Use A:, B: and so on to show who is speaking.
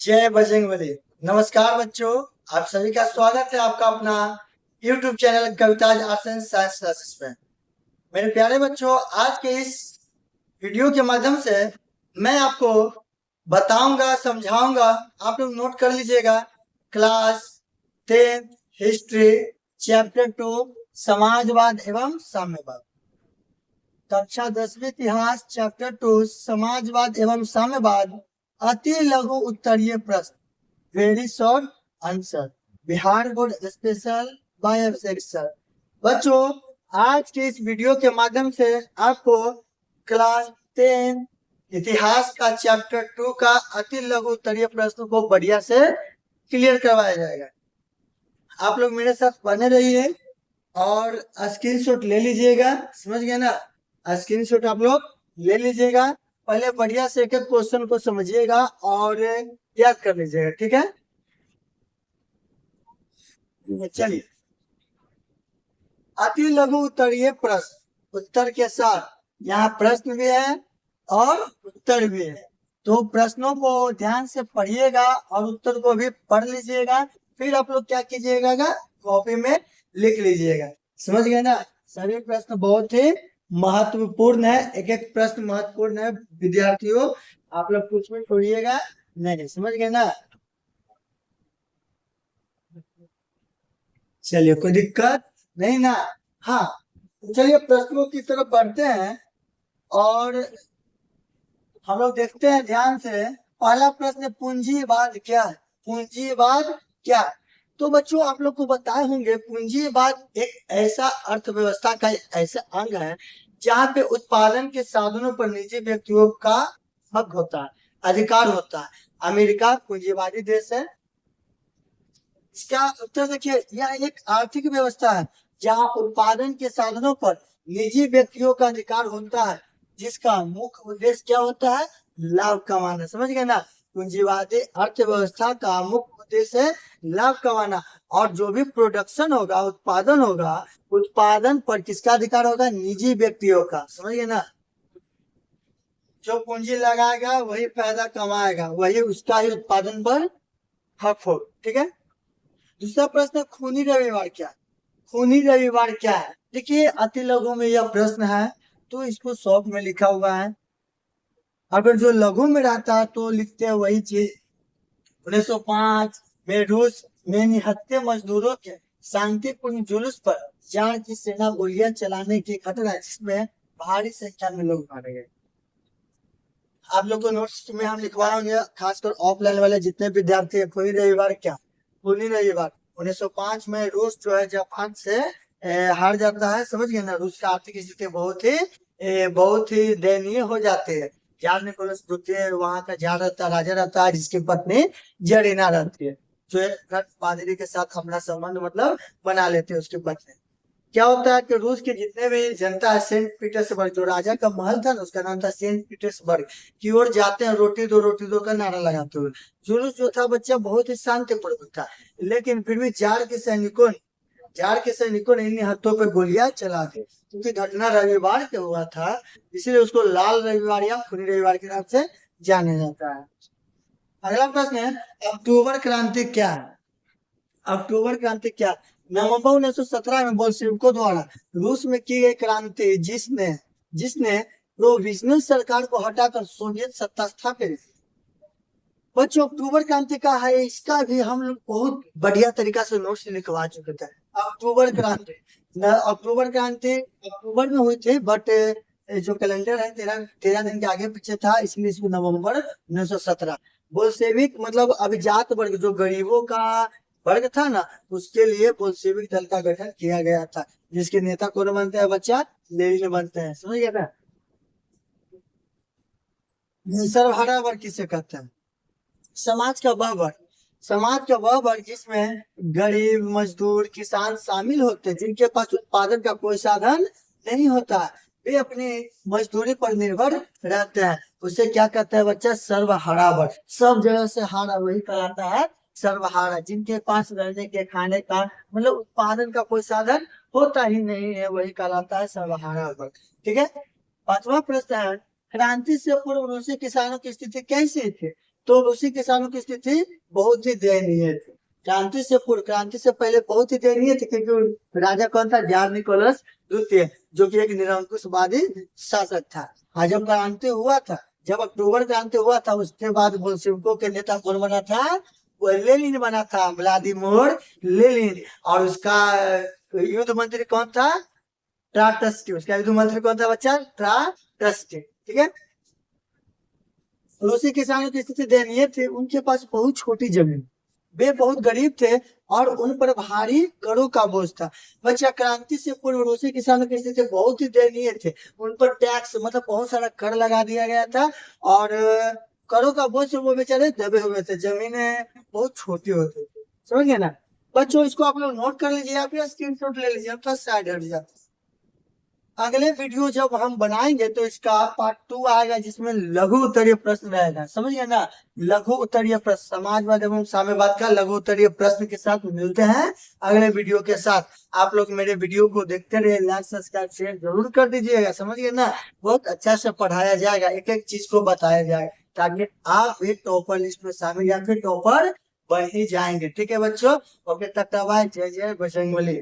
A: जय बजरंगबली। नमस्कार बच्चों, आप सभी का स्वागत है आपका अपना YouTube channel Kavita's arts and science classes में। मेरे प्यारे बच्चों, आज के इस वीडियो के माध्यम से मैं आपको बताऊंगा, समझाऊंगा। आप लोग नोट कर लीजिएगा। क्लास 10 हिस्ट्री चैप्टर 2 समाजवाद एवं साम्यवाद, कक्षा 10वीं इतिहास चैप्टर 2 समाजवाद एवं साम्यवाद, अति लघु उत्तरीय प्रश्न, very short answer, Bihar board special by section. बच्चों, आज के इस वीडियो के माध्यम से आपको क्लास 10 इतिहास का चैप्टर 2 का अति लघु उत्तरीय प्रश्न को बढ़िया से क्लियर करवाया जाएगा। आप लोग मेरे साथ बने रहिए और स्क्रीनशॉट ले लीजिएगा। समझ गए ना? स्क्रीनशॉट आप लोग ले लीजिएगा। पहले बढ़िया से एक एक क्वेश्चन को समझिएगा और याद कर लीजिएगा। ठीक है, चलिए। अति लघु उत्तरीय प्रश्न, उत्तर के साथ यहाँ प्रश्न भी है और उत्तर भी है। तो प्रश्नों को ध्यान से पढ़िएगा और उत्तर को भी पढ़ लीजिएगा। फिर आप लोग क्या कीजिएगा, कॉपी में लिख लीजिएगा। समझ गए ना? सभी प्रश्न बहुत ही महत्वपूर्ण है। एक एक प्रश्न महत्वपूर्ण है विद्यार्थियों, आप लोग कुछ भी छोड़िएगा नहीं। समझ गए ना? चलिए, कोई दिक्कत नहीं ना? हाँ, चलिए प्रश्नों की तरफ बढ़ते हैं और हम लोग देखते हैं ध्यान से। पहला प्रश्न, पूंजीवाद क्या है? पूंजीवाद क्या है? तो बच्चों, आप लोग को बताए होंगे पूंजीवाद एक ऐसा अर्थव्यवस्था का ऐसा अंग है जहाँ पे उत्पादन के साधनों पर निजी व्यक्तियों का हक होता है, अधिकार होता है। अमेरिका पूंजीवादी देश है। इसका उत्तर देखिए, यह एक आर्थिक व्यवस्था है जहाँ उत्पादन के साधनों पर निजी व्यक्तियों का अधिकार होता है, जिसका मुख्य उद्देश्य क्या होता है? लाभ कमाना। समझ गए ना? पूंजीवादी अर्थव्यवस्था का मुख्य उद्देश्य है लाभ कमाना। और जो भी प्रोडक्शन होगा, उत्पादन होगा, उत्पादन पर किसका अधिकार होगा? निजी व्यक्तियों का। समझ गए ना? जो पूंजी लगाएगा वही फायदा कमाएगा, वही उसका ही उत्पादन पर हक हो। ठीक है। दूसरा प्रश्न, खूनी रविवार क्या है? खूनी रविवार क्या है? देखिए, अति लघु में यह प्रश्न है तो इसको शॉर्ट में लिखा हुआ है। अगर जो लघु में रहता है तो लिखते हैं वही चीज। 1905 में रूस में निहत्थे मजदूरों के शांतिपूर्ण जुलूस पर जार की सेना गोलियां चलाने की घटना, जिसमें भारी संख्या में लोग मारे गए। आप लोग को नोट्स में हम लिखवाएंगे, खासकर ऑफलाइन वाले जितने विद्यार्थी है। खूनी रविवार क्या? खूनी रविवार 1905 में रूस जो है जापान से हार जाता है। समझ गए ना? रूस की आर्थिक स्थिति बहुत ही दयनीय हो जाती है। जार निकोलस द्वितीय वहां का जार रहता, राजा रहता है, जिसकी पत्नी जरीना रहती है, जो एक पादरी के साथ अपना संबंध मतलब बना लेते हैं उसकी पत्नी। क्या होता है कि रूस के जितने भी जनता है, सेंट पीटर्सबर्ग, जो राजा का महल था ना, उसका नाम था सेंट पीटर्सबर्ग, की ओर जाते हैं रोटी दो का नारा लगाते हुए। जुलूस जो था बच्चा बहुत ही शांतिपूर्ण था, लेकिन फिर भी जार के सैनिकों ने इन हाथों पर गोलियां चला दी। क्योंकि घटना रविवार के हुआ था, इसलिए उसको लाल रविवार या खूनी रविवार के नाम से जाना जाता है। अगला प्रश्न है, अक्टूबर क्रांति क्या है? अक्टूबर क्रांति क्या? नवंबर 1917 में बोल्शेविकों द्वारा रूस में की गई क्रांति, जिसने जिसने प्रोविजनल सरकार को हटाकर सोवियत सत्ता स्थापित। बच्चों, अक्टूबर क्रांति का है, इसका भी हम लोग बहुत बढ़िया तरीका से नोट्स लिखवा चुके थे। अक्टूबर क्रांति अक्टूबर क्रांति अक्टूबर में हुई थी, बट जो कैलेंडर है 13 दिन के आगे पीछे था, इसलिए इसको नवंबर 1917। बोल्शेविक मतलब अभिजात वर्ग, जो गरीबों का वर्ग था ना, उसके लिए बोल्शेविक दल का गठन किया गया था, जिसके नेता कौन बनते हैं बच्चा? लेनिन बनते हैं। समझ गया ना? सर्वहारा वर्ग किसे कहते हैं? समाज का वह वर्ग जिसमें गरीब, मजदूर, किसान शामिल होते हैं, जिनके पास उत्पादन का कोई साधन नहीं होता, वे अपनी मजदूरी पर निर्भर रहते हैं। उसे क्या कहते हैं बच्चा? सर्वहारा वर्ग। सब जगह से हारा वही कहलाता है सर्वहारा, जिनके पास रहने के, खाने का मतलब उत्पादन का कोई साधन होता ही नहीं है, वही कहलाता है सर्वहारा वर्ग। ठीक है। पांचवा प्रश्न है, क्रांति से पूर्व रूसी किसानों की स्थिति कैसी थी? तो रूसी किसानों की स्थिति बहुत ही दयनीय थी। क्रांति से पहले बहुत ही दयनीय थी, क्योंकि राजा कौन था? जार निकोलस द्वितीय, जो कि एक निरंकुशवादी शासक था। और जब क्रांति हुआ था, जब अक्टूबर क्रांति हुआ था, उसके बाद बोल्शेविकों के नेता कौन बना था? वो लेनिन बना था, व्लादिमीर लेनिन। और उसका युद्ध मंत्री कौन था? ट्राटस्की। उसका युद्ध मंत्री कौन था बच्चा? ट्राटस्की। ठीक है। रूसी किसानों की स्थिति दयनीय थी, उनके पास बहुत छोटी जमीन, वे बहुत गरीब थे और उन पर भारी करों का बोझ था। बच्चा, क्रांति से पूर्व रूसी किसानों की स्थिति बहुत ही दयनीय थे। उन पर टैक्स मतलब बहुत सारा कर लगा दिया गया था, और करों का बोझ से वो बेचारे दबे हुए थे, जमीनें बहुत छोटी होती थी। समझ गए ना बच्चों? इसको आप लोग नोट कर लीजिए, आप स्क्रीन शॉट ले लीजिए, अब साइड हट जाता। अगले वीडियो जब हम बनाएंगे तो इसका पार्ट 2 आएगा, जिसमें लघु उत्तरीय प्रश्न रहेगा। समझ गए ना? लघु उत्तरीय प्रश्न, समाजवाद एवं साम्यवाद का लघु उत्तरीय प्रश्न के साथ मिलते हैं अगले वीडियो के साथ। आप लोग मेरे वीडियो को देखते रहे, लाइक सब्सक्राइब शेयर जरूर कर दीजिएगा। समझ गए ना? बहुत अच्छा से पढ़ाया जाएगा, एक एक चीज को बताया जाएगा, ताकि आप एक टॉपर लिस्ट में शामिल या फिर टॉपर बन ही जाएंगे। ठीक है बच्चों? ओके, तक बाय, जय जय बजरंगबली।